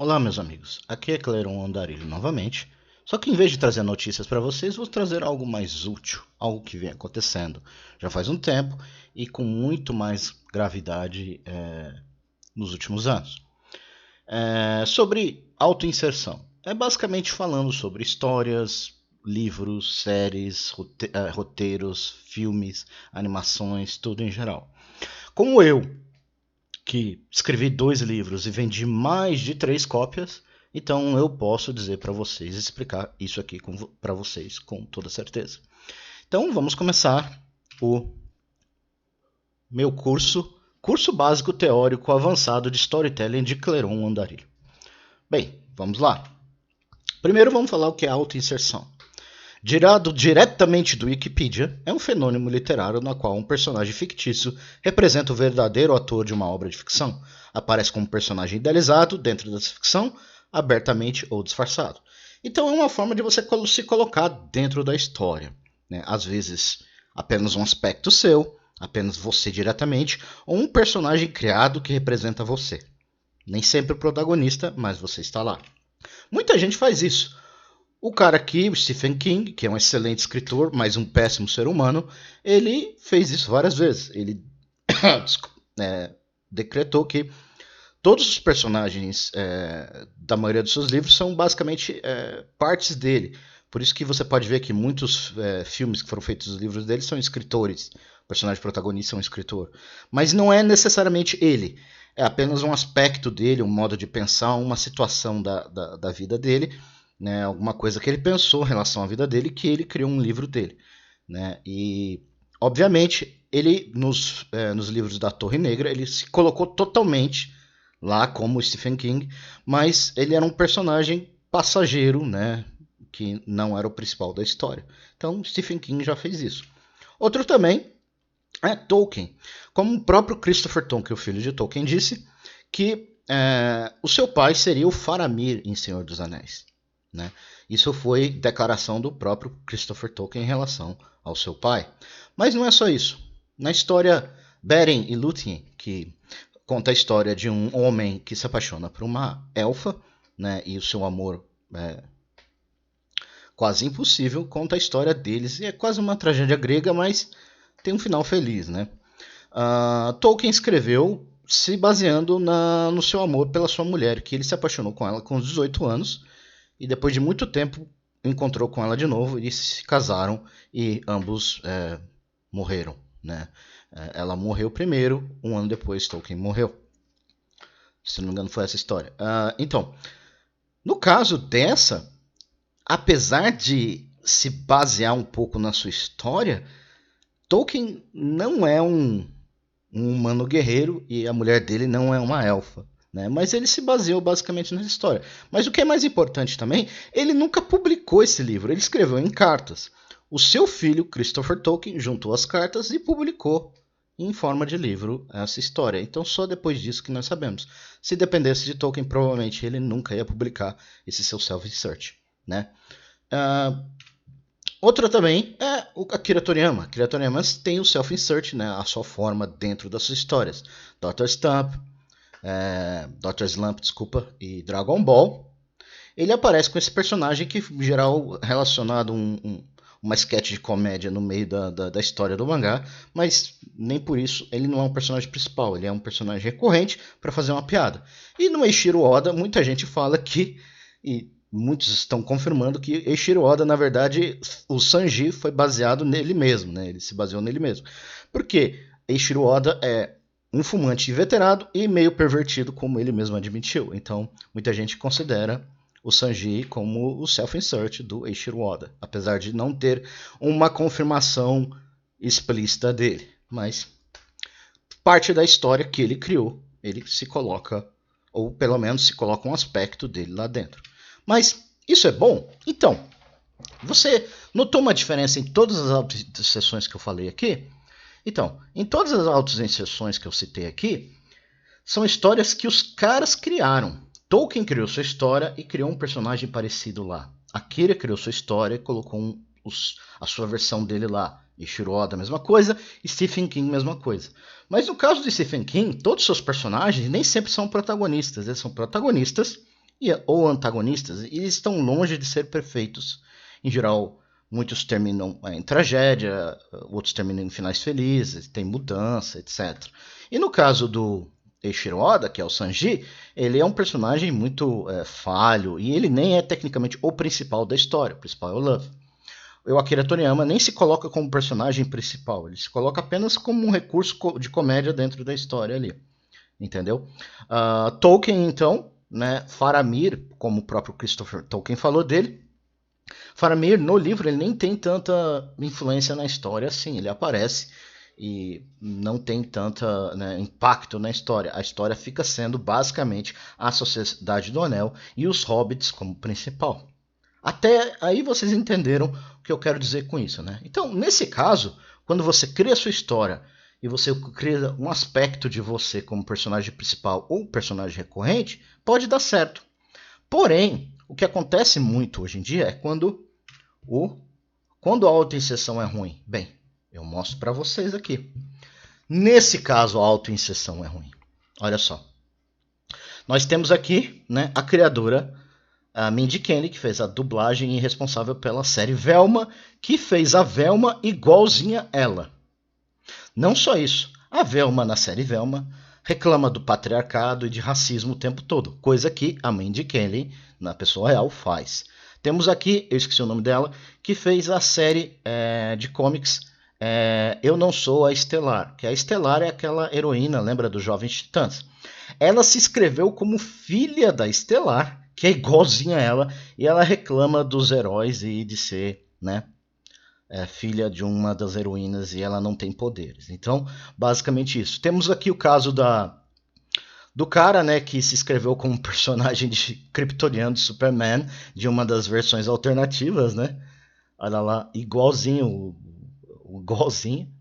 Olá, meus amigos. Aqui é Cleron Andarilho novamente. Só que em vez de trazer notícias para vocês, vou trazer algo mais útil, algo que vem acontecendo já faz um tempo e com muito mais gravidade nos últimos anos. Sobre autoinserção. É basicamente falando sobre histórias, livros, séries, roteiros, filmes, animações, tudo em geral. Como eu, que escrevi 2 livros e vendi mais de 3 cópias, então eu posso dizer para vocês, explicar isso aqui para vocês com toda certeza. Então vamos começar o meu curso básico teórico avançado de storytelling de Cleron Andarilho. Bem, vamos lá. Primeiro vamos falar o que é autoinserção. Tirado diretamente do Wikipedia, é um fenômeno literário na qual um personagem fictício representa o verdadeiro ator de uma obra de ficção. Aparece como personagem idealizado dentro dessa ficção, abertamente ou disfarçado. Então é uma forma de você se colocar dentro da história. Né? Às vezes apenas um aspecto seu, apenas você diretamente, ou um personagem criado que representa você. Nem sempre o protagonista, mas você está lá. Muita gente faz isso. O cara aqui, o Stephen King, que é um excelente escritor, mas um péssimo ser humano, ele fez isso várias vezes. Ele decretou que todos os personagens da maioria dos seus livros são basicamente partes dele. Por isso que você pode ver que muitos filmes que foram feitos dos livros dele são escritores. O personagem protagonista é um escritor. Mas não é necessariamente ele. É apenas um aspecto dele, um modo de pensar, uma situação da vida dele, né, alguma coisa que ele pensou em relação à vida dele, que ele criou um livro dele. Né? E, obviamente, ele, nos livros da Torre Negra, ele se colocou totalmente lá como Stephen King, mas ele era um personagem passageiro, né, que não era o principal da história. Então, Stephen King já fez isso. Outro também é Tolkien. Como o próprio Christopher Tolkien, o filho de Tolkien, disse que o seu pai seria o Faramir em Senhor dos Anéis. Né? Isso foi declaração do próprio Christopher Tolkien em relação ao seu pai. Mas não é só isso. Na história Beren e Lúthien, que conta a história de um homem que se apaixona por uma elfa, né, e o seu amor é quase impossível, conta a história deles. E é quase uma tragédia grega, mas tem um final feliz. Né? Tolkien escreveu se baseando no seu amor pela sua mulher, que ele se apaixonou com ela com 18 anos, e depois de muito tempo encontrou com ela de novo e se casaram e ambos morreram. Né? Ela morreu primeiro, um ano depois Tolkien morreu. Se não me engano foi essa história. Então, no caso dessa, apesar de se basear um pouco na sua história, Tolkien não é um humano guerreiro e a mulher dele não é uma elfa. Né? Mas ele se baseou basicamente nessa história. Mas o que é mais importante também, ele nunca publicou esse livro, ele escreveu em cartas. O seu filho, Christopher Tolkien, juntou as cartas e publicou em forma de livro essa história. Então só depois disso que nós sabemos. Se dependesse de Tolkien, provavelmente ele nunca ia publicar esse seu self-insert. Né? Outra também é o Akira Toriyama. Akira Toriyama tem o self-insert, né, a sua forma dentro das suas histórias. Dr. Slump, e Dragon Ball. Ele aparece com esse personagem que, em geral, relacionado a uma sketch de comédia no meio da história do mangá, mas nem por isso ele não é um personagem principal, ele é um personagem recorrente para fazer uma piada. E no Eiichiro Oda, muita gente fala que, e muitos estão confirmando que Eiichiro Oda, na verdade, o Sanji foi baseado nele mesmo, né? Ele se baseou nele mesmo. Por quê? Eiichiro Oda é um fumante inveterado e meio pervertido, como ele mesmo admitiu. Então, muita gente considera o Sanji como o self-insert do Eiichiro Oda, apesar de não ter uma confirmação explícita dele. Mas parte da história que ele criou, ele se coloca, ou pelo menos se coloca um aspecto dele lá dentro. Mas isso é bom? Então, você notou uma diferença em todas as autoinserções que eu falei aqui? Então, em todas as autoinserções que eu citei aqui, são histórias que os caras criaram. Tolkien criou sua história e criou um personagem parecido lá. Akira criou sua história e colocou a sua versão dele lá. Eiichiro Oda, mesma coisa. E Stephen King, mesma coisa. Mas no caso de Stephen King, todos os seus personagens nem sempre são protagonistas. Eles são protagonistas ou antagonistas, eles estão longe de ser perfeitos. Em geral, muitos terminam em tragédia, outros terminam em finais felizes, tem mudança, etc. E no caso do Eiichiro Oda, que é o Sanji, ele é um personagem muito falho, e ele nem é tecnicamente o principal da história, o principal é o Luffy. O Akira Toriyama nem se coloca como personagem principal, ele se coloca apenas como um recurso de comédia dentro da história ali, entendeu? Tolkien, então, né, Faramir, como o próprio Christopher Tolkien falou dele, Faramir, no livro, ele nem tem tanta influência na história assim. Ele aparece e não tem tanto impacto na história. A história fica sendo basicamente a Sociedade do Anel e os Hobbits como principal. Até aí vocês entenderam o que eu quero dizer com isso, né? Então, nesse caso, quando você cria a sua história e você cria um aspecto de você como personagem principal ou personagem recorrente, pode dar certo. Porém, o que acontece muito hoje em dia é quando a autoinserção é ruim. Bem, eu mostro para vocês aqui. Nesse caso, a autoinserção é ruim. Olha só. Nós temos aqui, né, a criadora, a Mindy Kaling, que fez a dublagem e responsável pela série Velma, que fez a Velma igualzinha ela. Não só isso. A Velma, na série Velma, reclama do patriarcado e de racismo o tempo todo, coisa que a Mindy Kaling, na pessoa real, faz. Temos aqui, eu esqueci o nome dela, que fez a série de comics Eu Não Sou a Estelar, que a Estelar é aquela heroína, lembra dos Jovens Titãs? Ela se inscreveu como filha da Estelar, que é igualzinha a ela, e ela reclama dos heróis e de ser, né, filha de uma das heroínas e ela não tem poderes. Então, basicamente isso. Temos aqui o caso do cara, né, que se inscreveu como personagem de kryptoniano de Superman, de uma das versões alternativas, né? Olha lá, igualzinho,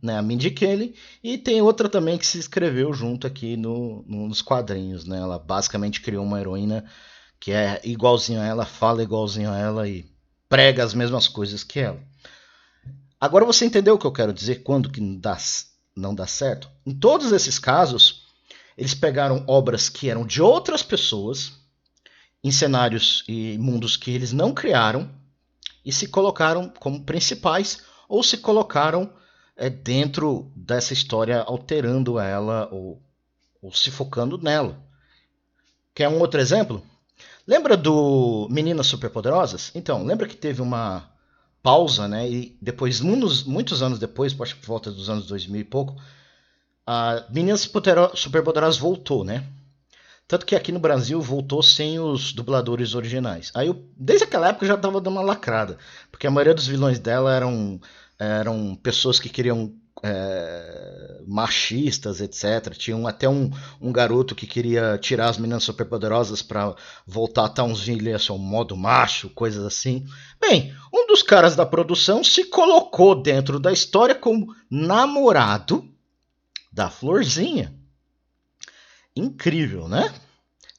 né, a Mindy Kaling. E tem outra também que se inscreveu junto aqui nos quadrinhos, né? Ela basicamente criou uma heroína que é igualzinho a ela, fala igualzinho a ela e prega as mesmas coisas que ela. Agora você entendeu o que eu quero dizer quando que não dá certo? Em todos esses casos, eles pegaram obras que eram de outras pessoas, em cenários e mundos que eles não criaram, e se colocaram como principais, ou se colocaram dentro dessa história, alterando ela, ou se focando nela. Quer um outro exemplo? Lembra do Meninas Superpoderosas? Então, lembra que teve uma pausa, né? E depois, muitos anos depois, acho que por volta dos anos 2000 e pouco, a Meninas Superpoderosas voltou, né? Tanto que aqui no Brasil voltou sem os dubladores originais. Aí desde aquela época eu já tava dando uma lacrada, porque a maioria dos vilões dela eram pessoas que queriam machistas, etc. Tinha até um garoto que queria tirar as meninas superpoderosas para voltar a Townsville a seu modo macho, coisas assim. Bem, um dos caras da produção se colocou dentro da história como namorado da Florzinha. Incrível, né?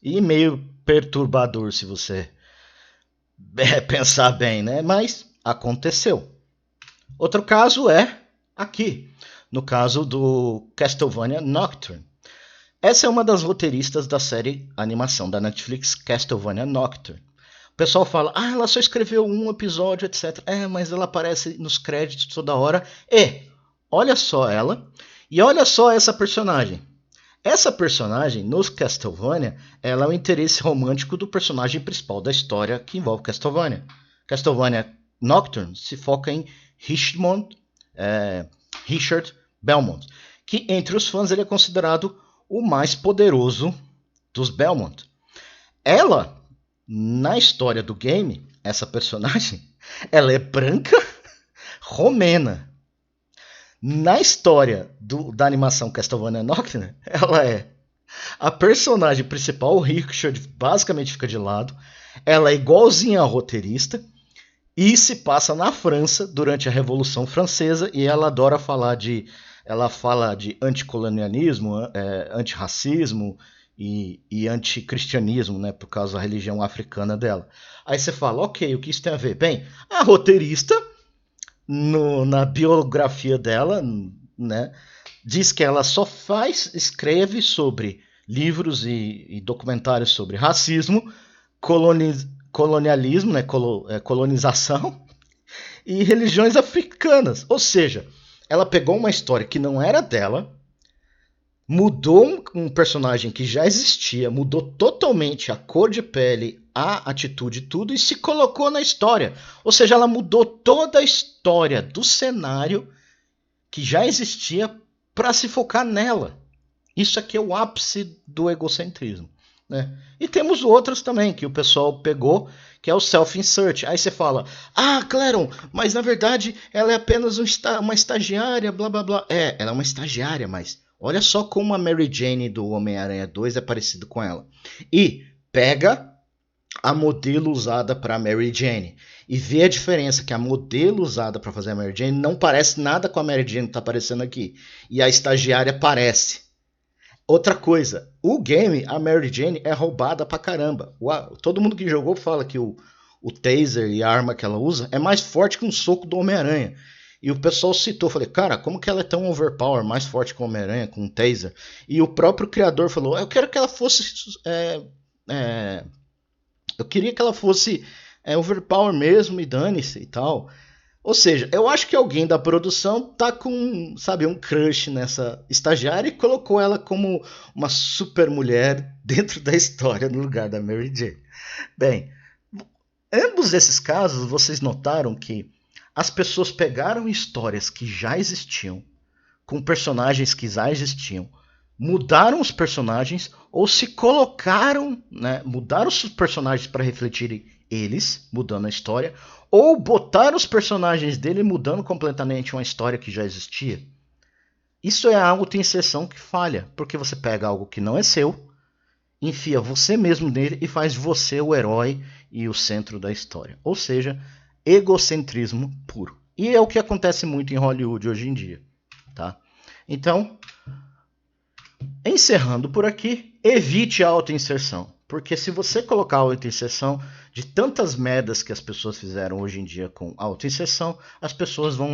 E meio perturbador se você pensar bem, né? Mas aconteceu. Outro caso é aqui, no caso do Castlevania Nocturne. Essa é uma das roteiristas da série animação da Netflix Castlevania Nocturne. O pessoal fala, ela só escreveu um episódio, etc. Mas ela aparece nos créditos toda hora. Olha só ela, e olha só essa personagem. Essa personagem, nos Castlevania, ela é o interesse romântico do personagem principal da história que envolve Castlevania. Castlevania Nocturne se foca em Richard Belmont, que entre os fãs ele é considerado o mais poderoso dos Belmont. Ela, na história do game, essa personagem, ela é branca, romena. Na história da animação Castlevania Nocturne, ela é a personagem principal, o Richard basicamente fica de lado, ela é igualzinha ao roteirista e se passa na França durante a Revolução Francesa e ela adora falar ela fala de anticolonialismo, antirracismo e anticristianismo, né, por causa da religião africana dela. Aí você fala, ok, o que isso tem a ver? Bem, a roteirista na biografia dela, né, diz que ela só escreve sobre livros e documentários sobre racismo colonialismo, né, colonização e religiões africanas. Ou seja, ela pegou uma história que não era dela, mudou um personagem que já existia, mudou totalmente a cor de pele, a atitude, tudo, e se colocou na história. Ou seja, ela mudou toda a história do cenário que já existia para se focar nela. Isso aqui é o ápice do egocentrismo. Né? E temos outros também que o pessoal pegou, que é o self-insert. Aí você fala, Claron, mas na verdade ela é apenas uma estagiária, blá blá blá. Ela é uma estagiária, mas olha só como a Mary Jane do Homem-Aranha 2 é parecido com ela. E pega a modelo usada para Mary Jane e vê a diferença que a modelo usada para fazer a Mary Jane não parece nada com a Mary Jane que está aparecendo aqui. E a estagiária parece. Outra coisa, o game, a Mary Jane é roubada pra caramba. Todo mundo que jogou fala que o taser e a arma que ela usa é mais forte que um soco do Homem-Aranha. E o pessoal citou, falei, cara, como que ela é tão overpower, mais forte que o Homem-Aranha, com um taser? E o próprio criador falou, eu quero que ela fosse... eu queria que ela fosse overpower mesmo e dane-se e tal. Ou seja, eu acho que alguém da produção tá com, sabe, um crush nessa estagiária e colocou ela como uma super mulher dentro da história no lugar da Mary Jane. Bem, ambos esses casos, vocês notaram que as pessoas pegaram histórias que já existiam, com personagens que já existiam, mudaram os personagens ou se colocaram, né, mudaram os personagens para refletirem eles, mudando a história, ou botaram os personagens dele mudando completamente uma história que já existia. Isso é a autoinserção que falha, porque você pega algo que não é seu, enfia você mesmo nele e faz você o herói e o centro da história. Ou seja, egocentrismo puro. E é o que acontece muito em Hollywood hoje em dia. Tá? Então, encerrando por aqui, evite a autoinserção. Porque se você colocar a autoinserção, de tantas merdas que as pessoas fizeram hoje em dia com autoinserção, as pessoas não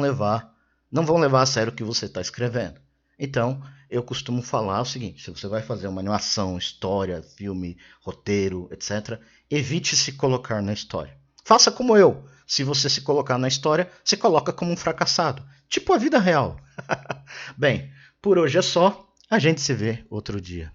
vão levar a sério o que você está escrevendo. Então, eu costumo falar o seguinte, se você vai fazer uma animação, história, filme, roteiro, etc., evite se colocar na história. Faça como eu. Se você se colocar na história, se coloca como um fracassado. Tipo a vida real. Bem, por hoje é só. A gente se vê outro dia.